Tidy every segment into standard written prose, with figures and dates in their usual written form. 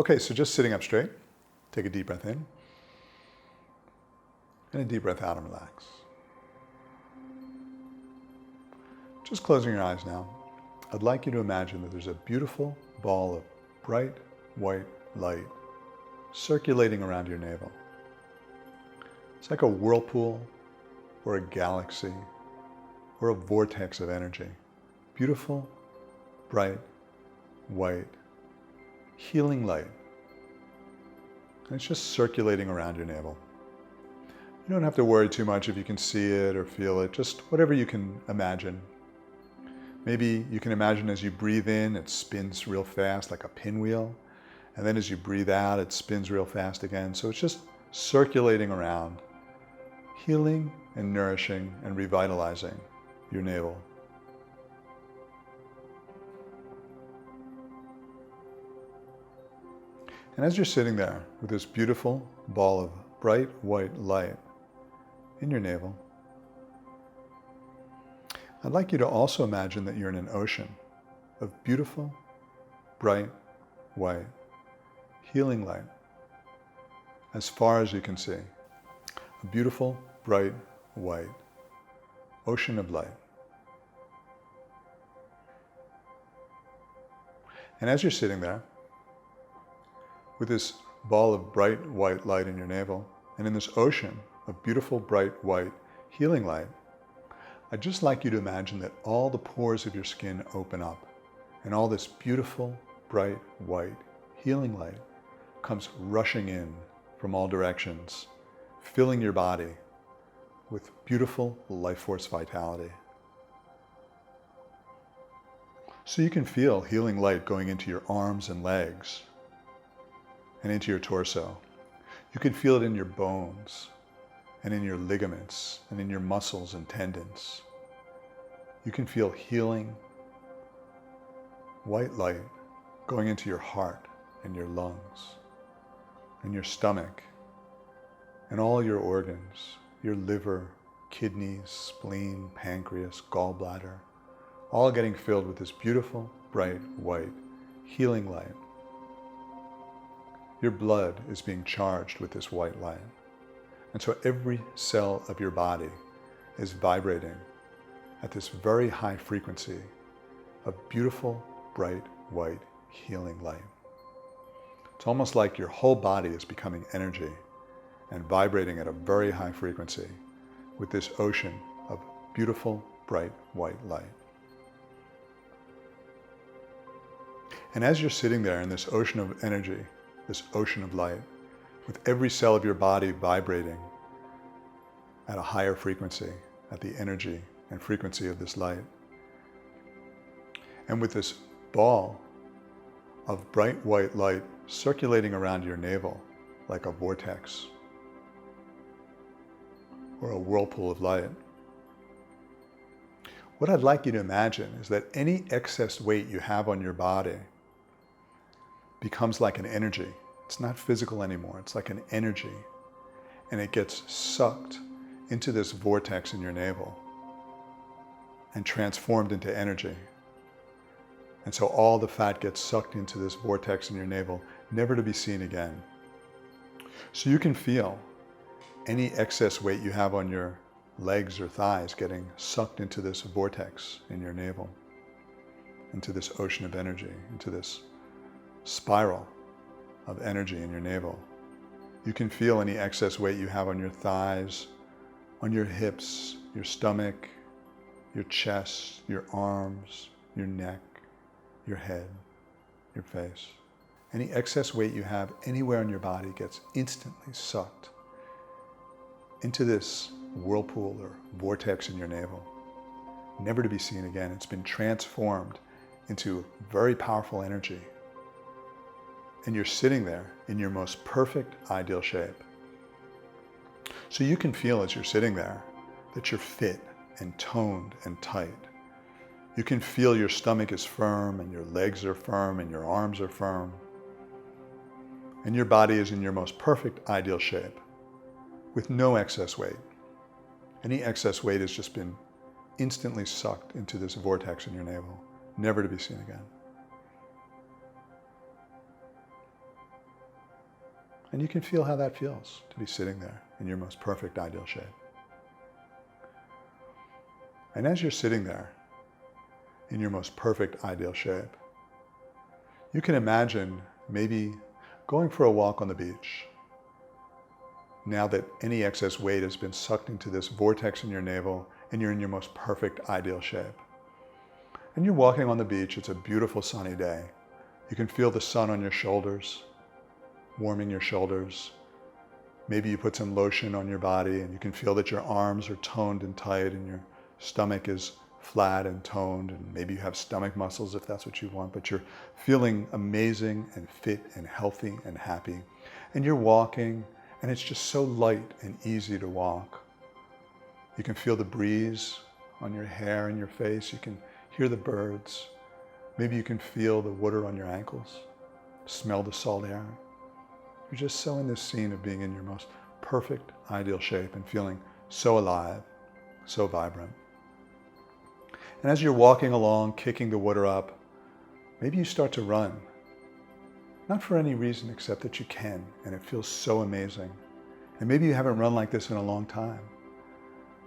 Okay, so just sitting up straight, take a deep breath in, and a deep breath out and relax. Just closing your eyes now, I'd like you to imagine that there's a beautiful ball of bright white light circulating around your navel. It's like a whirlpool or a galaxy or a vortex of energy. Beautiful, bright, white, healing light. And it's just circulating around your navel. You don't have to worry too much if you can see it or feel it, just whatever you can imagine. Maybe you can imagine as you breathe in, it spins real fast like a pinwheel. And then as you breathe out, it spins real fast again. So it's just circulating around, healing and nourishing and revitalizing your navel. And as you're sitting there with this beautiful ball of bright white light in your navel, I'd like you to also imagine that you're in an ocean of beautiful, bright, white, healing light as far as you can see. A beautiful, bright, white ocean of light. And as you're sitting there with this ball of bright white light in your navel and in this ocean of beautiful, bright, white, healing light, I'd just like you to imagine that all the pores of your skin open up and all this beautiful, bright, white, healing light comes rushing in from all directions, filling your body with beautiful life force vitality. So you can feel healing light going into your arms and legs and into your torso. You can feel it in your bones and in your ligaments and in your muscles and tendons. You can feel healing white light going into your heart and your lungs and your stomach and all your organs, your liver, kidneys, spleen, pancreas, gallbladder, all getting filled with this beautiful, bright, white, healing light. Your blood is being charged with this white light. And so every cell of your body is vibrating at this very high frequency of beautiful, bright, white, healing light. It's almost like your whole body is becoming energy and vibrating at a very high frequency with this ocean of beautiful, bright, white light. And as you're sitting there in this ocean of energy, this ocean of light, with every cell of your body vibrating at a higher frequency, at the energy and frequency of this light, and with this ball of bright white light circulating around your navel like a vortex or a whirlpool of light, what I'd like you to imagine is that any excess weight you have on your body becomes like an energy. It's not physical anymore, it's like an energy. And it gets sucked into this vortex in your navel and transformed into energy. And so all the fat gets sucked into this vortex in your navel, never to be seen again. So you can feel any excess weight you have on your legs or thighs getting sucked into this vortex in your navel, into this ocean of energy, into this spiral of energy in your navel. You can feel any excess weight you have on your thighs, on your hips, your stomach, your chest, your arms, your neck, your head, your face. Any excess weight you have anywhere in your body gets instantly sucked into this whirlpool or vortex in your navel, never to be seen again. It's been transformed into very powerful energy. And you're sitting there in your most perfect, ideal shape. So you can feel as you're sitting there that you're fit and toned and tight. You can feel your stomach is firm and your legs are firm and your arms are firm. And your body is in your most perfect, ideal shape with no excess weight. Any excess weight has just been instantly sucked into this vortex in your navel, never to be seen again. And you can feel how that feels to be sitting there in your most perfect ideal shape. And as you're sitting there in your most perfect ideal shape, you can imagine maybe going for a walk on the beach. Now that any excess weight has been sucked into this vortex in your navel and you're in your most perfect ideal shape. And you're walking on the beach, it's a beautiful sunny day. You can feel the sun on your shoulders, warming your shoulders. Maybe you put some lotion on your body and you can feel that your arms are toned and tight and your stomach is flat and toned, and maybe you have stomach muscles if that's what you want, but you're feeling amazing and fit and healthy and happy. And you're walking and it's just so light and easy to walk. You can feel the breeze on your hair and your face. You can hear the birds. Maybe you can feel the water on your ankles, smell the salt air. You're just so in this scene of being in your most perfect ideal shape and feeling so alive, so vibrant. And as you're walking along, kicking the water up, maybe you start to run. Not for any reason except that you can, and it feels so amazing. And maybe you haven't run like this in a long time,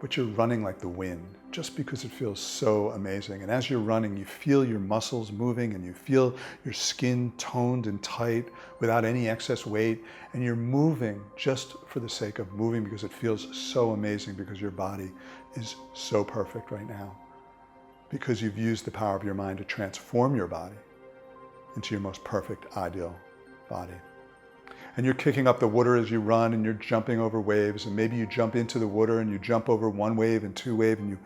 but you're running like the wind, just because it feels so amazing. And as you're running, you feel your muscles moving and you feel your skin toned and tight without any excess weight. And you're moving just for the sake of moving because it feels so amazing, because your body is so perfect right now. Because you've used the power of your mind to transform your body into your most perfect ideal body. And you're kicking up the water as you run, and you're jumping over waves, and maybe you jump into the water and you jump over one wave and two waves, and you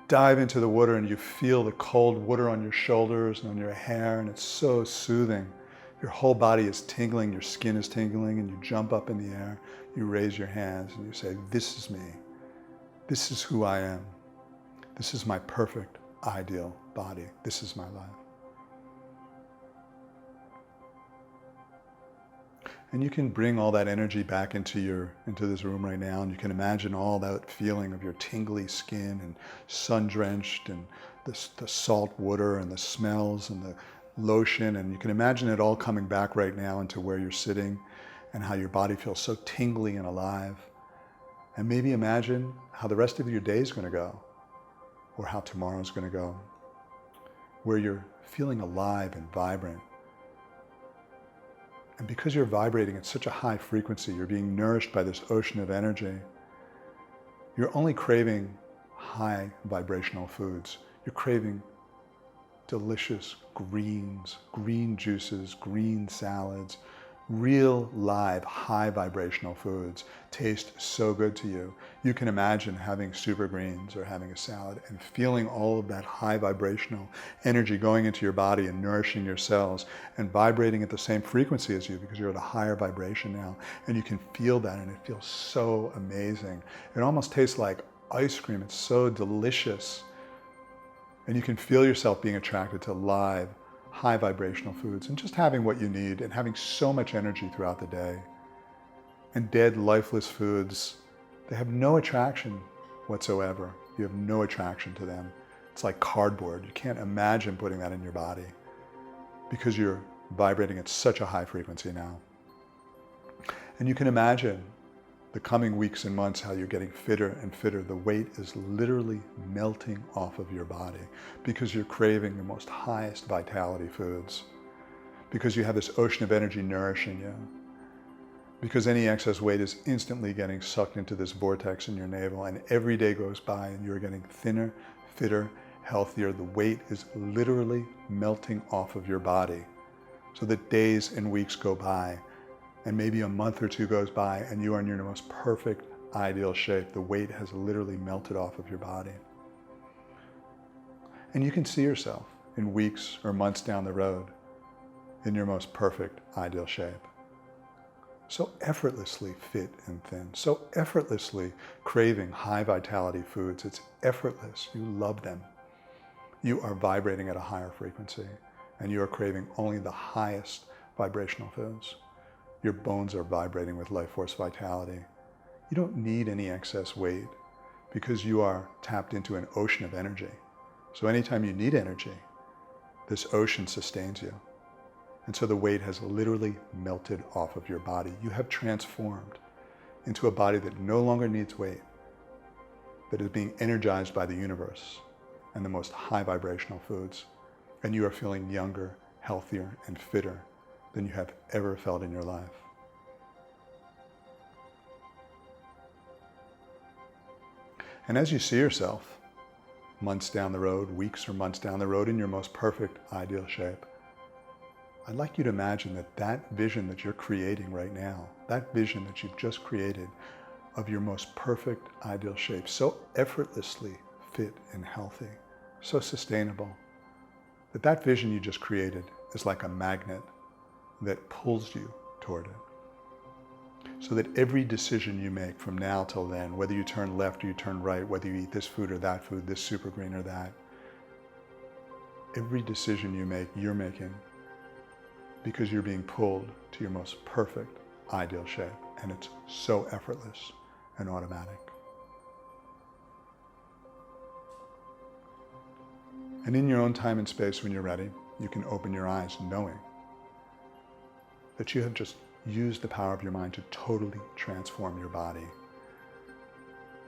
dive into the water and you feel the cold water on your shoulders and on your hair, and it's so soothing. Your whole body is tingling, your skin is tingling, and you jump up in the air, you raise your hands and you say, "This is me. This is who I am. This is my perfect ideal body. This is my life." And you can bring all that energy back into this room right now, and you can imagine all that feeling of your tingly skin and sun-drenched, and the salt water and the smells and the lotion, and you can imagine it all coming back right now into where you're sitting and how your body feels so tingly and alive. And maybe imagine how the rest of your day is going to go, or how tomorrow's going to go, where you're feeling alive and vibrant. And because you're vibrating at such a high frequency, you're being nourished by this ocean of energy, you're only craving high vibrational foods. You're craving delicious greens, green juices, green salads, real, live, high vibrational foods taste so good to you. You can imagine having super greens or having a salad and feeling all of that high vibrational energy going into your body and nourishing your cells and vibrating at the same frequency as you, because you're at a higher vibration now, and you can feel that, and it feels so amazing. It almost tastes like ice cream. It's so delicious. And you can feel yourself being attracted to live, high vibrational foods, and just having what you need and having so much energy throughout the day. And dead, lifeless foods, they have no attraction whatsoever. You have no attraction to them. It's like cardboard. You can't imagine putting that in your body because you're vibrating at such a high frequency now. And you can imagine the coming weeks and months how you're getting fitter and fitter. The weight is literally melting off of your body because you're craving the most highest vitality foods, because you have this ocean of energy nourishing you, because any excess weight is instantly getting sucked into this vortex in your navel, and every day goes by and you're getting thinner, fitter, healthier. The weight is literally melting off of your body, so that days and weeks go by, and maybe a month or two goes by, and you are in your most perfect, ideal shape. The weight has literally melted off of your body. And you can see yourself in weeks or months down the road in your most perfect, ideal shape. So effortlessly fit and thin, so effortlessly craving high vitality foods. It's effortless. You love them. You are vibrating at a higher frequency, and you are craving only the highest vibrational foods. Your bones are vibrating with life force vitality. You don't need any excess weight because you are tapped into an ocean of energy. So anytime you need energy, this ocean sustains you. And so the weight has literally melted off of your body. You have transformed into a body that no longer needs weight, that is being energized by the universe and the most high vibrational foods. And you are feeling younger, healthier, and fitter than you have ever felt in your life. And as you see yourself months down the road, weeks or months down the road, in your most perfect, ideal shape, I'd like you to imagine that that vision that you're creating right now, that vision that you've just created of your most perfect, ideal shape, so effortlessly fit and healthy, so sustainable, that vision you just created is like a magnet that pulls you toward it. So that every decision you make from now till then, whether you turn left or you turn right, whether you eat this food or that food, this super green or that, every decision you make, you're making because you're being pulled to your most perfect, ideal shape. And it's so effortless and automatic. And in your own time and space, when you're ready, you can open your eyes knowing that you have just used the power of your mind to totally transform your body.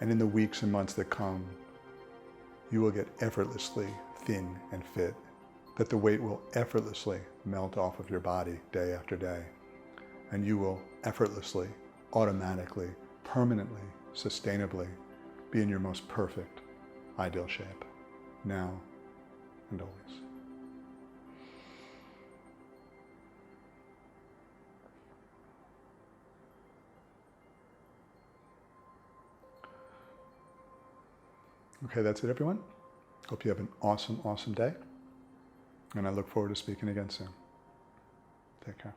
And in the weeks and months that come, you will get effortlessly thin and fit, that the weight will effortlessly melt off of your body day after day. And you will effortlessly, automatically, permanently, sustainably be in your most perfect, ideal shape, now and always. Okay, that's it, everyone. Hope you have an awesome, awesome day. And I look forward to speaking again soon. Take care.